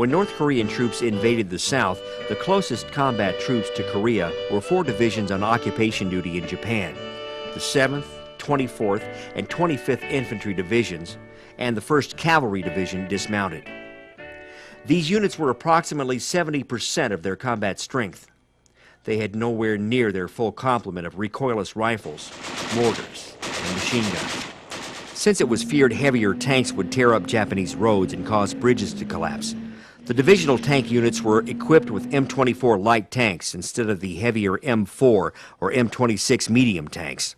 When North Korean troops invaded the South, the closest combat troops to Korea were 4 divisions on occupation duty in Japan: the 7th, 24th, and 25th Infantry Divisions, and the 1st Cavalry Division dismounted. These units were approximately 70% of their combat strength. They had nowhere near their full complement of recoilless rifles, mortars, and machine guns. Since it was feared heavier tanks would tear up Japanese roads and cause bridges to collapse, the divisional tank units were equipped with M24 light tanks instead of the heavier M4 or M26 medium tanks.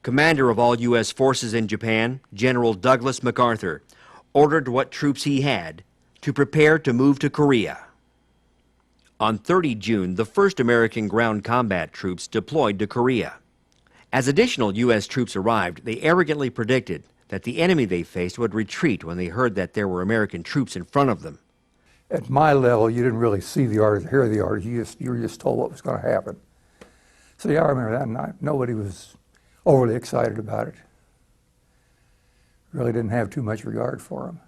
Commander of all U.S. forces in Japan, General Douglas MacArthur, ordered what troops he had to prepare to move to Korea. On 30 June, the first American ground combat troops deployed to Korea. As additional U.S. troops arrived, they arrogantly predicted that the enemy they faced would retreat when they heard that there were American troops in front of them. At my level, you didn't really see the orders, hear the orders. You were just told what was going to happen. So yeah, I remember that night. Nobody was overly excited about it. Really didn't have too much regard for them.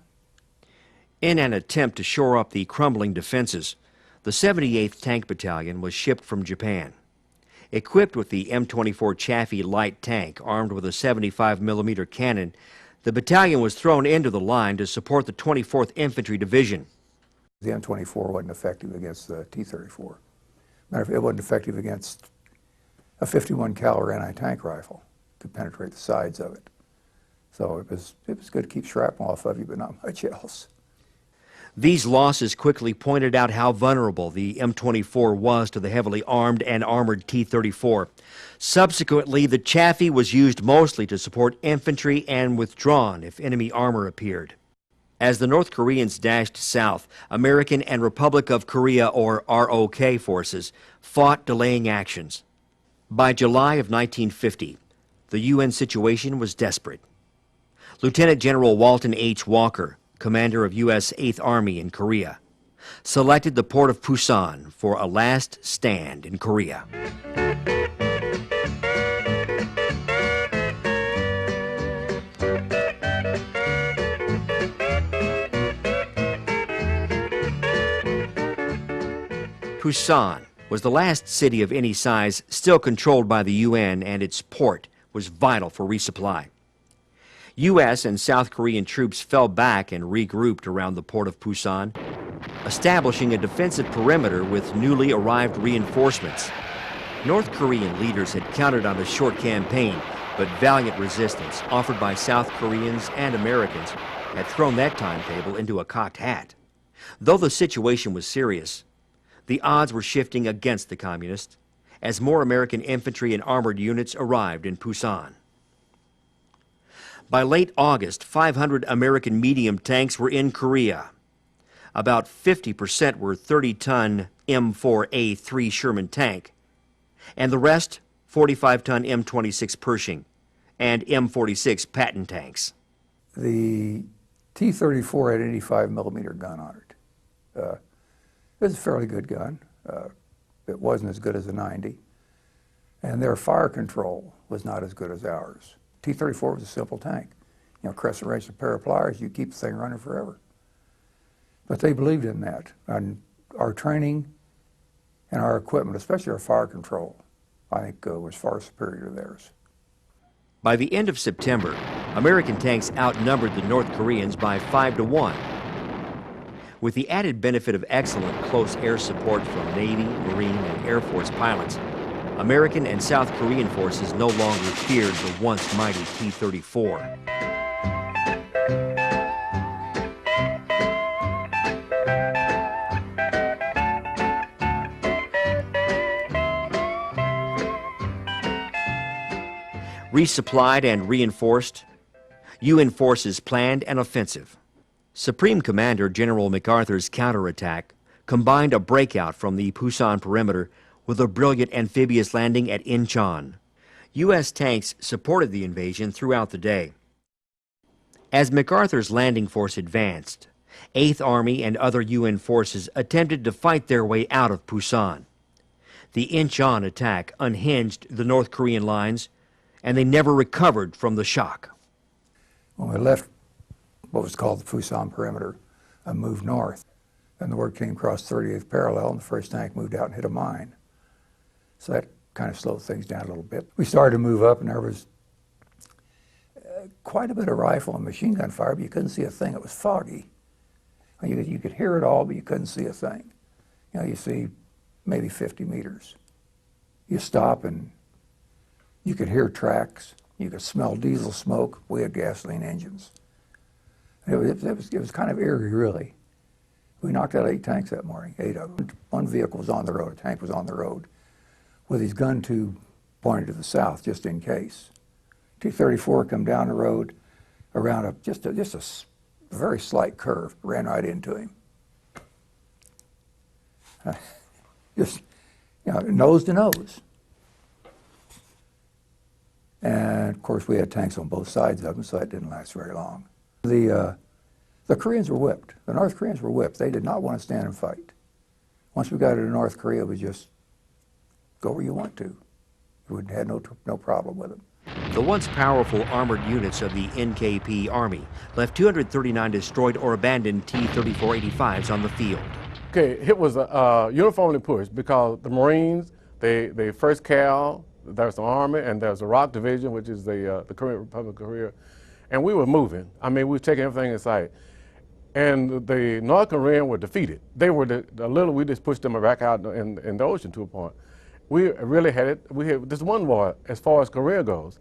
In an attempt to shore up the crumbling defenses, the 78th Tank Battalion was shipped from Japan. Equipped with the M24 Chaffee light tank armed with a 75mm cannon, the battalion was thrown into the line to support the 24th Infantry Division. The M24 wasn't effective against the T-34. Matter of fact, it wasn't effective against a 51 caliber anti-tank rifle to penetrate the sides of it. So it was good to keep shrapnel off of you, but not much else. These losses quickly pointed out how vulnerable the M24 was to the heavily armed and armored T-34. Subsequently, the Chaffee was used mostly to support infantry and withdrawn if enemy armor appeared. As the North Koreans dashed south, American and Republic of Korea, or ROK, forces fought delaying actions. By July of 1950, the UN situation was desperate. Lieutenant General Walton H. Walker, commander of U.S. 8th Army in Korea, selected the port of Pusan for a last stand in Korea. Pusan was the last city of any size still controlled by the UN, and its port was vital for resupply. U.S. and South Korean troops fell back and regrouped around the port of Pusan, establishing a defensive perimeter with newly arrived reinforcements. North Korean leaders had counted on a short campaign, but valiant resistance offered by South Koreans and Americans had thrown that timetable into a cocked hat. Though the situation was serious, the odds were shifting against the Communists as more American infantry and armored units arrived in Pusan. By late August, 500 American medium tanks were in Korea. About 50% were 30-ton M4A3 Sherman tank, and the rest 45-ton M26 Pershing and M46 Patton tanks. The T-34 had an 85mm gun on it. It was a fairly good gun. It wasn't as good as a 90. And their fire control was not as good as ours. T-34 was a simple tank. You know, crescent wrench and a pair of pliers, you keep the thing running forever. But they believed in that. And our training and our equipment, especially our fire control, I think was far superior to theirs. By the end of September, American tanks outnumbered the North Koreans by 5-1. With the added benefit of excellent close air support from Navy, Marine, and Air Force pilots, American and South Korean forces no longer feared the once mighty T-34. Resupplied and reinforced, UN forces planned an offensive. Supreme Commander General MacArthur's counterattack combined a breakout from the Pusan perimeter with a brilliant amphibious landing at Incheon. U.S. tanks supported the invasion throughout the day. As MacArthur's landing force advanced, 8th Army and other UN forces attempted to fight their way out of Pusan. The Incheon attack unhinged the North Korean lines, and they never recovered from the shock. When we left what was called the Pusan perimeter and moved north, and the word came across 38th parallel, and the first tank moved out and hit a mine. So that kind of slowed things down a little bit. We started to move up, and there was quite a bit of rifle and machine gun fire, but you couldn't see a thing. It was foggy. You could hear it all, but you couldn't see a thing. You see maybe 50 meters. You stop, and you could hear tracks. You could smell diesel smoke. We had gasoline engines. It was kind of eerie, really. We knocked out 8 tanks that morning, 8 of them. One vehicle was on the road, a tank was on the road, with his gun tube pointed to the south, just in case. T-34 come down the road around just a very slight curve, ran right into him. Just, nose to nose. And of course, we had tanks on both sides of them, so that didn't last very long. The Koreans were whipped. The North Koreans were whipped. They did not want to stand and fight. Once we got into North Korea, we just go where you want to. We had no problem with them. The once powerful armored units of the NKP Army left 239 destroyed or abandoned T-34-85s on the field. Okay, it was uniformly pushed because the Marines, they first Cal, there's the Army, and there's the Rock Division, which is the Korean Republic of Korea, and we were moving. I mean, we were taking everything in sight. And the North Koreans were defeated. They were we just pushed them back out in the ocean to a point. We really we had this one war as far as Korea goes.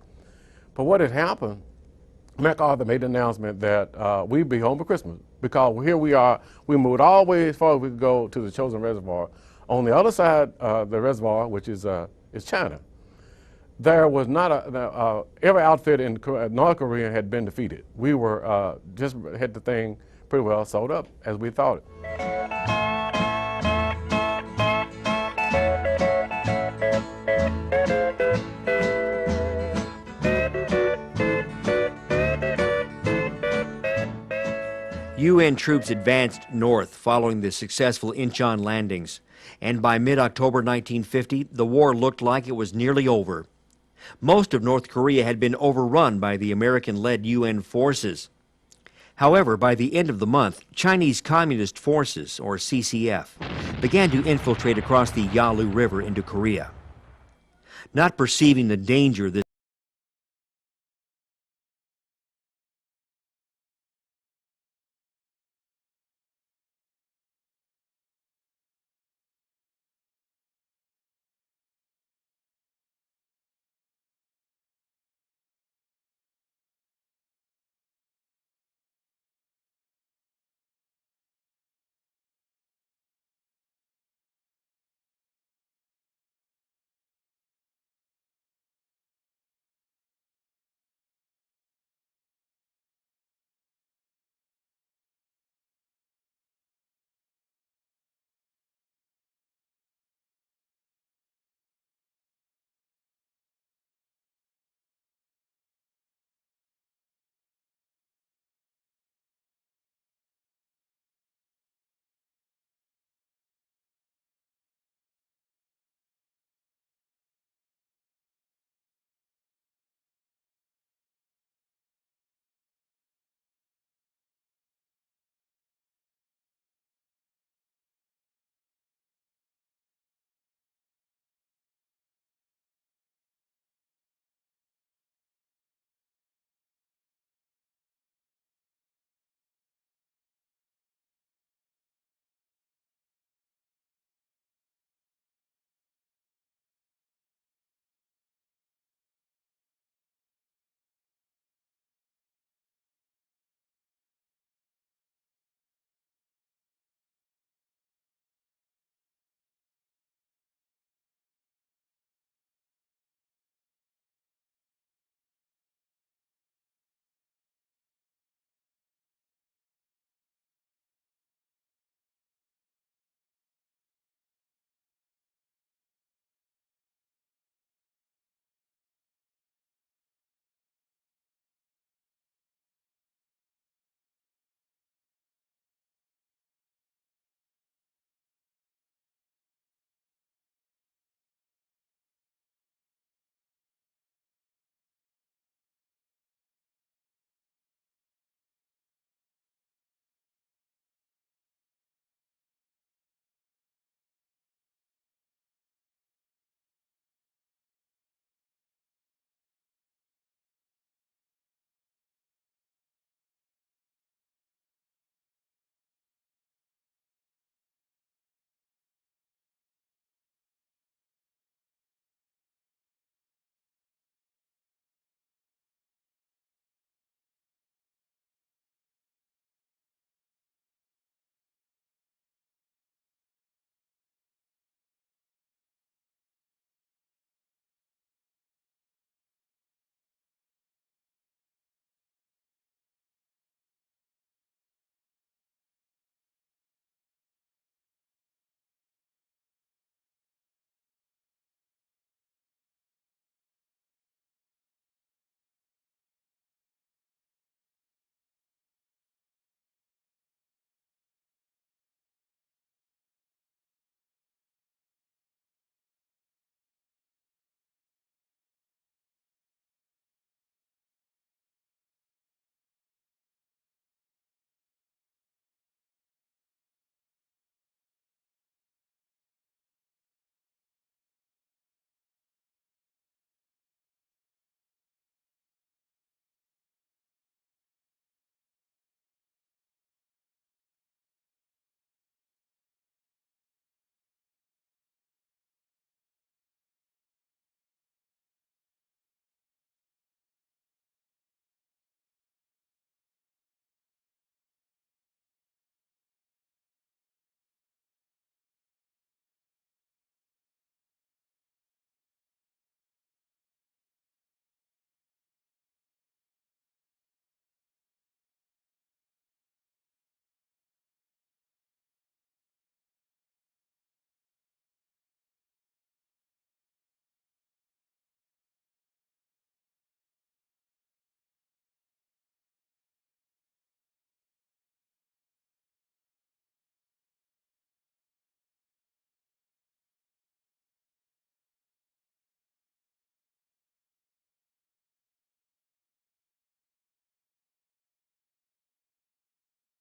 But what had happened, MacArthur made the announcement that we'd be home for Christmas because here we are, we moved all the way as far as we could go to the Chosin Reservoir. On the other side of the reservoir, which is China, there was not every outfit in North Korea had been defeated. We were just had the thing pretty well sold up as we thought it. UN troops advanced north following the successful Incheon landings, and by mid-October 1950, the war looked like it was nearly over. Most of North Korea had been overrun by the American-led UN forces. However, by the end of the month, Chinese Communist Forces, or CCF, began to infiltrate across the Yalu River into Korea. Not perceiving the danger this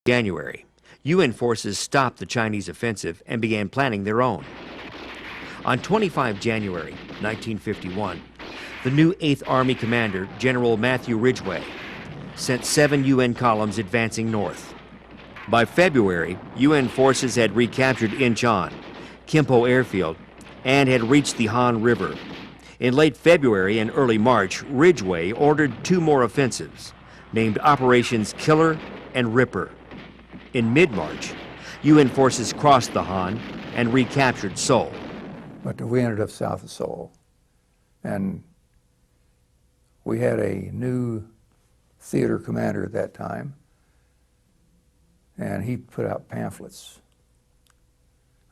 January, UN forces stopped the Chinese offensive and began planning their own. On 25 January 1951, the new 8th Army commander, General Matthew Ridgway, sent 7 UN columns advancing north. By February, UN forces had recaptured Incheon, Kimpo Airfield, and had reached the Han River. In late February and early March, Ridgway ordered 2 more offensives, named Operations Killer and Ripper. In mid-March, UN forces crossed the Han and recaptured Seoul. But we ended up south of Seoul, and we had a new theater commander at that time, and he put out pamphlets.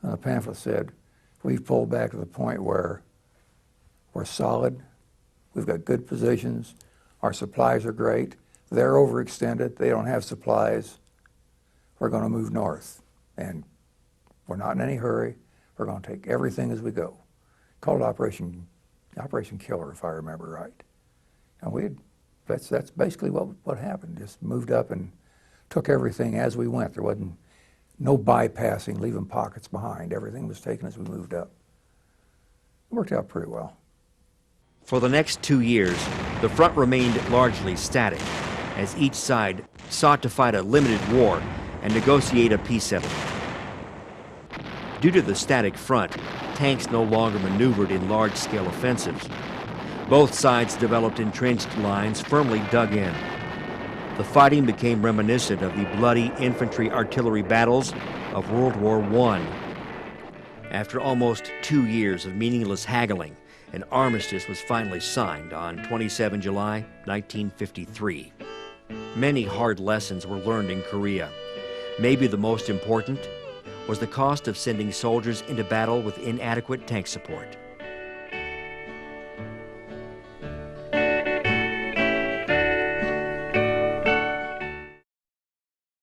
And the pamphlet said, we've pulled back to the point where we're solid, we've got good positions, our supplies are great, they're overextended, they don't have supplies, we're going to move north. And we're not in any hurry, we're going to take everything as we go. Called it Operation Killer, if I remember right. And that's basically what happened, just moved up and took everything as we went. There wasn't no bypassing, leaving pockets behind. Everything was taken as we moved up. It worked out pretty well. For the next 2 years, the front remained largely static, as each side sought to fight a limited war and negotiate a peace settlement. Due to the static front, tanks no longer maneuvered in large-scale offensives. Both sides developed entrenched lines firmly dug in. The fighting became reminiscent of the bloody infantry-artillery battles of World War I. After almost 2 years of meaningless haggling, an armistice was finally signed on 27 July 1953. Many hard lessons were learned in Korea. Maybe the most important was the cost of sending soldiers into battle with inadequate tank support.